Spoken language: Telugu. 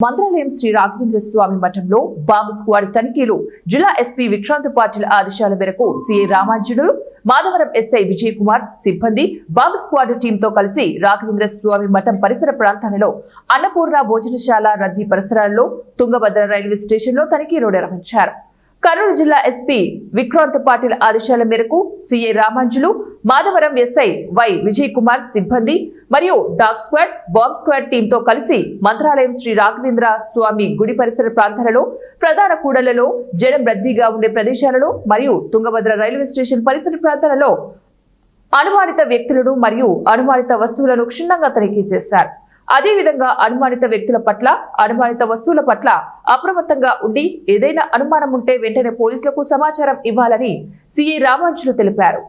మంత్రాలయం శ్రీ రాఘవేంద్ర స్వామి మఠంలో బాంబు స్క్వాడ్ తనిఖీలు. జిల్లా ఎస్పీ విక్రాంత్ పాటిల్ ఆదేశాల మేరకు సిఐ రామాంజనులు, మాధవరం ఎస్ఐ విజయ్ కుమార్ సిబ్బంది బాంబు స్క్వాడ్ టీంతో కలిసి రాఘవేంద్ర స్వామి మఠం పరిసర ప్రాంతాలలో అన్నపూర్ణ భోజనశాల రద్దీ పరిసరాల్లో తుంగభద్ర రైల్వే స్టేషన్ లో తనిఖీలు నిర్వహించారు. కర్నూలు జిల్లా ఎస్పీ విక్రాంత్ పాటిల్ ఆదేశాల మేరకు CI Ramanjulu, Madhavaram SI Y Vijay Kumar సిబ్బంది మరియు డాగ్ స్క్వాడ్, బాంబ్ స్క్వాడ్ టీంతో కలిసి మంత్రాలయం శ్రీ రాఘవేంద్ర స్వామి గుడి పరిసర ప్రాంతాలలో, ప్రధాన కూడళ్లలో, జనం రద్దీగా ఉండే ప్రదేశాలలో మరియు తుంగభద్ర రైల్వే స్టేషన్ పరిసర ప్రాంతాలలో అనుమానిత వ్యక్తులను మరియు అనుమానిత వస్తువులను క్షుణ్ణంగా తనిఖీ చేశారు. అదేవిధంగా అనుమానిత వ్యక్తుల పట్ల, అనుమానిత వస్తువుల పట్ల అప్రమత్తంగా ఉండి ఏదైనా అనుమానం ఉంటే వెంటనే పోలీసులకు సమాచారం ఇవ్వాలని సిఐ రామాంజులు తెలిపారు.